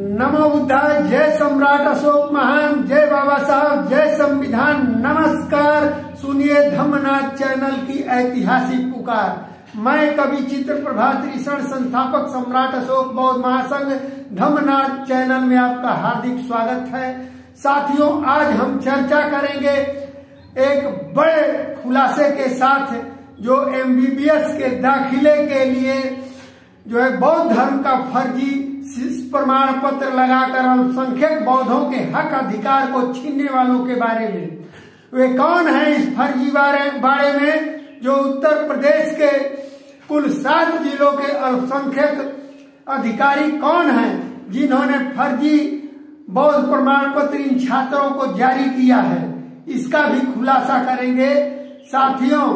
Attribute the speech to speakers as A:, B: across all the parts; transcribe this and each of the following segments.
A: नमो बुद्धाय। जय सम्राट अशोक महान, जय बाबा साहब, जय संविधान। नमस्कार, सुनिए धम्मनाथ चैनल की ऐतिहासिक पुकार। मैं कवि चित्र प्रभात ऋषण, संस्थापक सम्राट अशोक बौद्ध महासंघ, धम्मनाथ चैनल में आपका हार्दिक स्वागत है। साथियों, आज हम चर्चा करेंगे एक बड़े खुलासे के साथ जो MBBS के दाखिले के लिए जो है बौद्ध धर्म का फर्जी प्रमाण पत्र लगाकर अल्पसंख्यक बौद्धों के हक अधिकार को छीनने वालों के बारे में। वे कौन है इस फर्जी बारे में जो उत्तर प्रदेश के कुल 7 जिलों के अल्पसंख्यक अधिकारी कौन हैं जिन्होंने फर्जी बौद्ध प्रमाण पत्र इन छात्रों को जारी किया है, इसका भी खुलासा करेंगे। साथियों,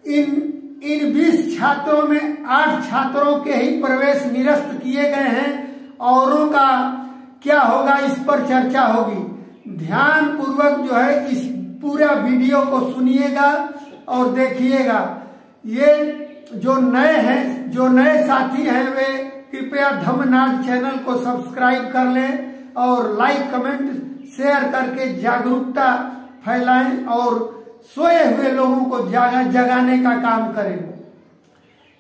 A: इन 20 छात्रों में 8 छात्रों के ही प्रवेश निरस्त किए गए हैं। औरों का क्या होगा, इस पर चर्चा होगी। ध्यान पूर्वक जो है इस पूरा वीडियो को सुनिएगा और देखिएगा। ये जो नए साथी हैं वे कृपया धम्मनाथ चैनल को सब्सक्राइब कर लें और लाइक कमेंट शेयर करके जागरूकता फैलाएं और सोए हुए लोगों को जगाने का काम करें।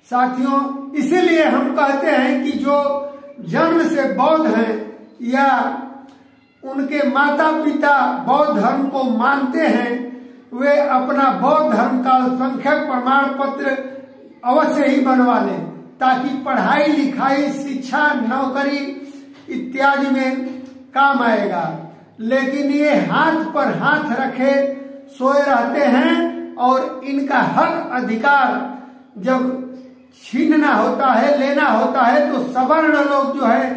A: साथियों, इसीलिए हम कहते हैं कि जो जन्म से बौद्ध हैं या उनके माता पिता बौद्ध धर्म को मानते हैं, वे अपना बौद्ध धर्म का अल्पसंख्यक प्रमाण पत्र अवश्य ही बनवा लें, ताकि पढ़ाई लिखाई, शिक्षा, नौकरी इत्यादि में काम आएगा। लेकिन ये हाथ पर हाथ रखे सोए रहते हैं और इनका हक अधिकार जब छीनना होता है, लेना होता है, तो सवर्ण लोग जो है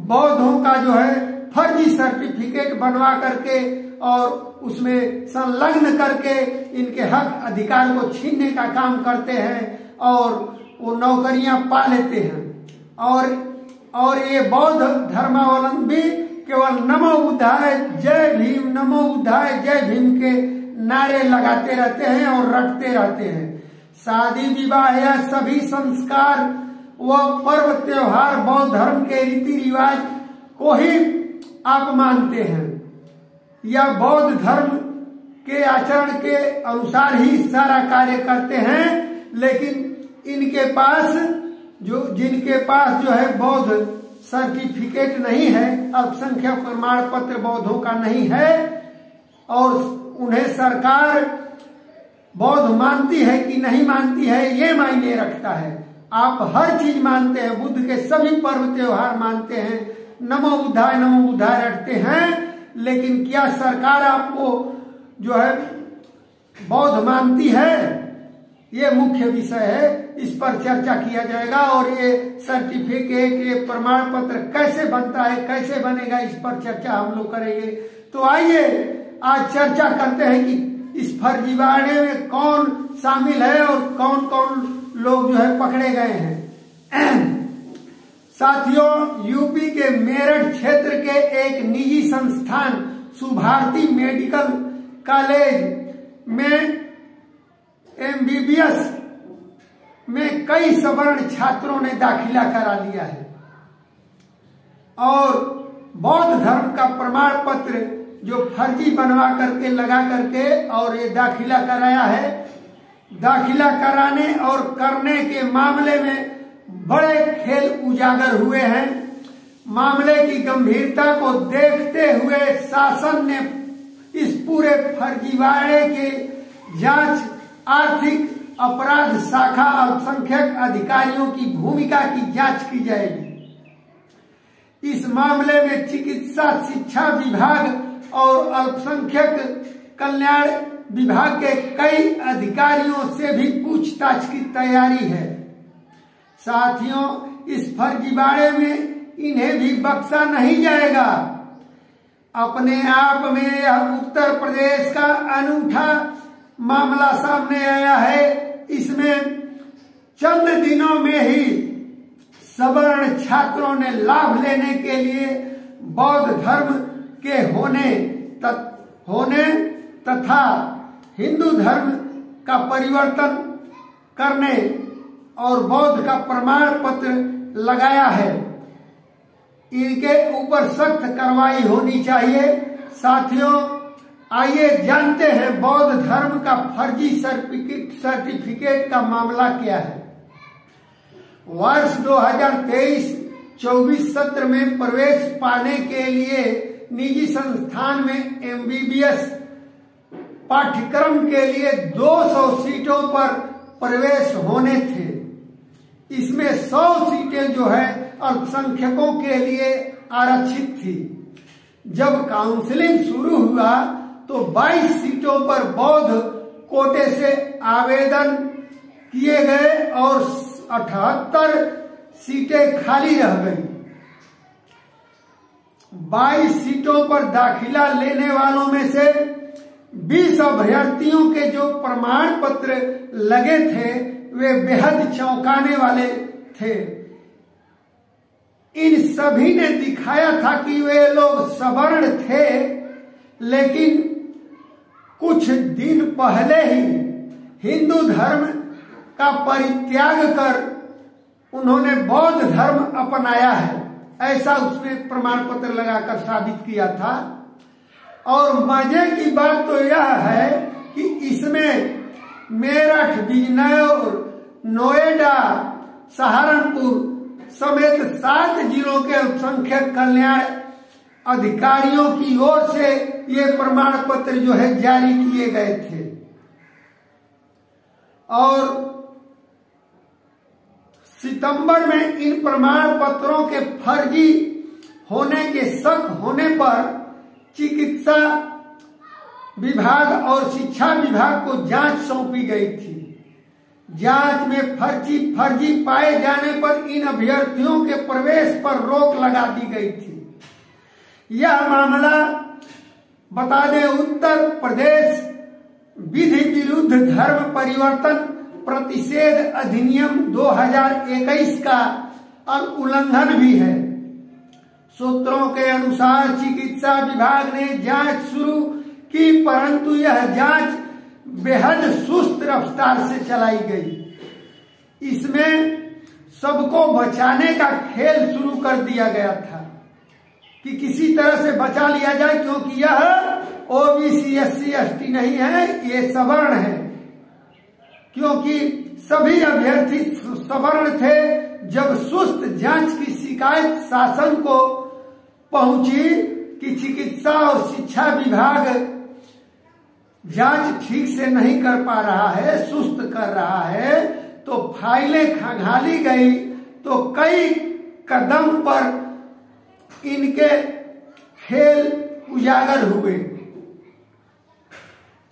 A: बौद्धों का जो है फर्जी सर्टिफिकेट बनवा करके और उसमें संलग्न करके इनके हक अधिकार को छीनने का काम करते हैं और वो नौकरियां पा लेते हैं। और ये बौद्ध धर्मावलंबी केवल नमो बुद्धाय, जय भीम, नमो बुद्धाय, जय भीम के नारे लगाते रहते हैं और रटते रहते हैं। शादी विवाह या सभी संस्कार व पर्व त्योहार बौद्ध धर्म के रीति रिवाज को ही आप मानते हैं या बौद्ध धर्म के आचरण के अनुसार ही सारा कार्य करते हैं। लेकिन जिनके पास जो है बौद्ध सर्टिफिकेट नहीं है, अल्पसंख्यक प्रमाण पत्र बौद्धों का नहीं है और उन्हें सरकार बौद्ध मानती है कि नहीं मानती है, ये मायने रखता है। आप हर चीज मानते हैं, बुद्ध के सभी पर्व त्योहार मानते हैं, नमो बुद्धाय रटते हैं, लेकिन क्या सरकार आपको जो है बौद्ध मानती है? ये मुख्य विषय है, इस पर चर्चा किया जाएगा। और ये सर्टिफिकेट, ये प्रमाण पत्र कैसे बनता है, कैसे बनेगा, इस पर चर्चा हम लोग करेंगे। तो आइए आज चर्चा करते हैं कि इस फर्जीवाड़े में कौन शामिल है और कौन कौन लोग जो है पकड़े गए हैं। साथियों, यूपी के मेरठ क्षेत्र के एक निजी संस्थान सुभारती मेडिकल कॉलेज में MBBS में कई सवर्ण छात्रों ने दाखिला करा लिया है और बौद्ध धर्म का प्रमाण पत्र जो फर्जी बनवा करके लगा करके और ये दाखिला कराया है। दाखिला कराने और करने के मामले में बड़े खेल उजागर हुए हैं। मामले की गंभीरता को देखते हुए शासन ने इस पूरे फर्जीवाड़े के जांच आर्थिक अपराध शाखा अल्पसंख्यक अधिकारियों की भूमिका की जांच की जाएगी। इस मामले में चिकित्सा शिक्षा विभाग और अल्पसंख्यक कल्याण विभाग के कई अधिकारियों से भी पूछताछ की तैयारी है। साथियों, इस फर्जीवाड़े में इन्हें भी बख्शा नहीं जाएगा। अपने आप में यह उत्तर प्रदेश का अनूठा मामला सामने आया है। इसमें चंद दिनों में ही सवर्ण छात्रों ने लाभ लेने के लिए बौद्ध धर्म के होने तथा हिंदू धर्म का परिवर्तन करने और बौद्ध का प्रमाण पत्र लगाया है। इनके ऊपर सख्त कार्रवाई होनी चाहिए। साथियों, आइए जानते हैं बौद्ध धर्म का फर्जी सर्टिफिकेट का मामला क्या है। वर्ष 2023-24 सत्र में प्रवेश पाने के लिए निजी संस्थान में MBBS पाठ्यक्रम के लिए 200 सीटों पर प्रवेश होने थे। इसमें 100 सीटें जो है अल्पसंख्यकों के लिए आरक्षित थी। जब काउंसलिंग शुरू हुआ तो 22 सीटों पर बौद्ध कोटे से आवेदन किए गए और 78 सीटें खाली रह गई। 22 सीटों पर दाखिला लेने वालों में से 20 अभ्यर्थियों के जो प्रमाण पत्र लगे थे वे बेहद चौंकाने वाले थे। इन सभी ने दिखाया था कि वे लोग सवर्ण थे, लेकिन कुछ दिन पहले ही हिंदू धर्म का परित्याग कर उन्होंने बौद्ध धर्म अपनाया है, ऐसा उसमें प्रमाण पत्र लगाकर साबित किया था। और मजे की बात तो यह है कि इसमें मेरठ, बिजनौर, नोएडा, सहारनपुर समेत 7 जिलों के अल्पसंख्यक कल्याण अधिकारियों की ओर से ये प्रमाण पत्र जो है जारी किए गए थे। और सितंबर में इन प्रमाण पत्रों के फर्जी होने के शक होने पर चिकित्सा विभाग और शिक्षा विभाग को जांच सौंपी गई थी। जांच में फर्जी पाए जाने पर इन अभ्यर्थियों के प्रवेश पर रोक लगा दी गई थी। यह मामला बता दें, उत्तर प्रदेश विधि विरुद्ध धर्म परिवर्तन प्रतिषेध अधिनियम 2021 का उल्लंघन भी है। सूत्रों के अनुसार चिकित्सा विभाग ने जांच शुरू की, परंतु यह जांच बेहद सुस्त रफ्तार से चलाई गई। इसमें सबको बचाने का खेल शुरू कर दिया गया था कि किसी तरह से बचा लिया जाए, क्योंकि यह OBC SC ST नहीं है, ये सवर्ण है। क्योंकि सभी अभ्यर्थी सवर्ण थे। जब सुस्त जांच की शिकायत शासन को पहुंची कि चिकित्सा और शिक्षा विभाग जांच ठीक से नहीं कर पा रहा है, सुस्त कर रहा है, तो फाइलें खंगाली गई। तो कई कदम पर इनके खेल उजागर हुए।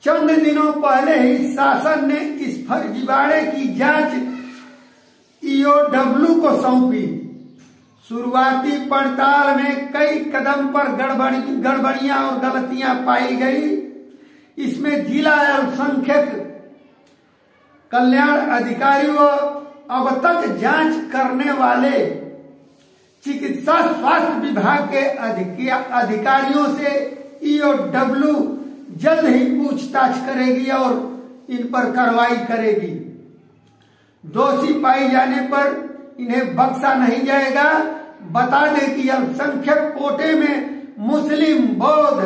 A: चंद दिनों पहले ही शासन ने इस फर्जीवाड़े की जांच EOW को सौंपी। शुरुआती पड़ताल में कई कदम पर गड़बड़ियां और गलतियां पाई गई। इसमें जिला अल्पसंख्यक कल्याण अधिकारियों अब तक जांच करने वाले चिकित्सा स्वास्थ्य विभाग के अधिकारियों से EOW जल्द ही पूछताछ करेगी और इन पर कार्रवाई करेगी। दोषी पाए जाने पर इन्हें बख्शा नहीं जाएगा। बता दें कि अल्पसंख्यक कोटे में मुस्लिम, बौद्ध,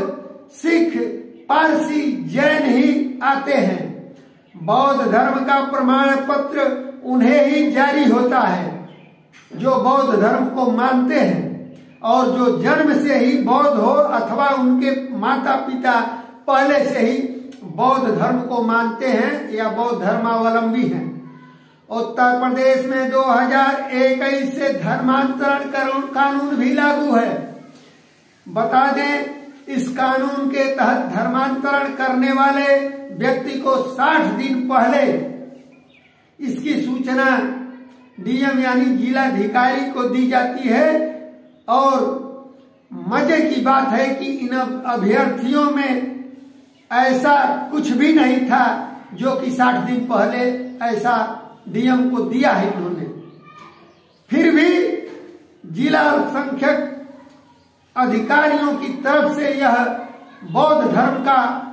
A: सिख, पारसी, जैन ही आते हैं। बौद्ध धर्म का प्रमाण पत्र उन्हें ही जारी होता है जो बौद्ध धर्म को मानते हैं और जो जन्म से ही बौद्ध हो अथवा उनके माता पिता पहले से ही बौद्ध धर्म को मानते हैं या बौद्ध धर्मावलंबी हैं। उत्तर प्रदेश में 2021 से धर्मांतरण कानून भी लागू है। बता दें, इस कानून के तहत धर्मांतरण करने वाले व्यक्ति को 60 दिन पहले इसकी सूचना DM यानी जिलाधिकारी को दी जाती है। और मजे की बात है कि इन अभ्यर्थियों में ऐसा कुछ भी नहीं था जो कि 60 दिन पहले ऐसा DM को दिया है इन्होंने। फिर भी जिला अल्पसंख्यक अधिकारियों की तरफ से यह बौद्ध धर्म का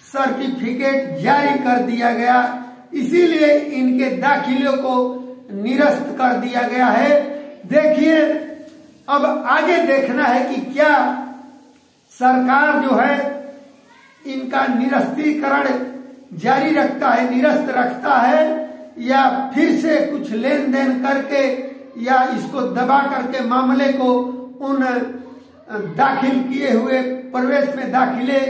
A: सर्टिफिकेट जारी कर दिया गया, इसीलिए इनके दाखिले को निरस्त कर दिया गया है। देखिए, अब आगे देखना है कि क्या सरकार जो है इनका निरस्तीकरण जारी रखता है, निरस्त रखता है, या फिर से कुछ लेन देन करके या इसको दबा करके मामले को उन दाखिल किए हुए प्रवेश में दाखिले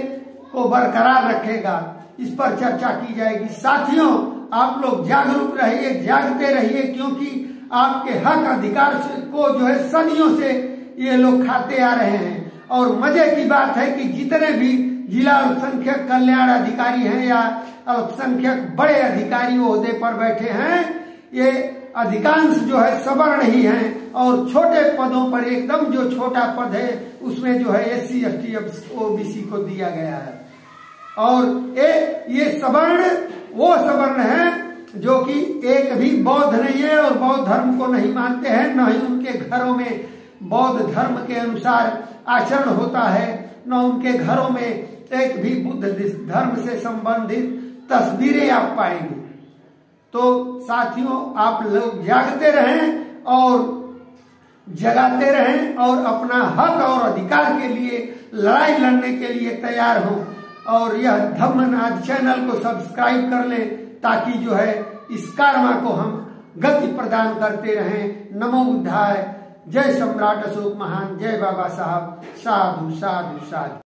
A: को बरकरार रखेगा। इस पर चर्चा की जाएगी। साथियों, आप लोग जागरूक रहिए, जागते रहिए, क्योंकि आपके हक अधिकार को जो है सदियों से ये लोग खाते आ रहे हैं। और मजे की बात है कि जितने भी जिला अल्पसंख्यक कल्याण अधिकारी हैं या अल्पसंख्यक बड़े अधिकारी ओहदे पर बैठे हैं, ये अधिकांश जो है सवर्ण ही हैं और छोटे पदों पर एकदम जो छोटा पद है उसमें जो है SC ST OBC को दिया गया है। और ये सवर्ण वो सवर्ण है जो कि एक भी बौद्ध नहीं है और बौद्ध धर्म को नहीं मानते हैं, न ही उनके घरों में बौद्ध धर्म के अनुसार आचरण होता है, न उनके घरों में एक भी बुद्ध धर्म से संबंधित तस्वीरें आप पाएंगे। तो साथियों, आप लोग जागते रहें और जगाते रहें और अपना हक और अधिकार के लिए लड़ाई लड़ने के लिए तैयार हों। और यह धम्मनाद चैनल को सब्सक्राइब कर लें ताकि जो है इस कार्य को हम गति प्रदान करते रहें। नमो बुद्धाय। जय सम्राट अशोक महान। जय बाबा साहब। साधु साधु साधु।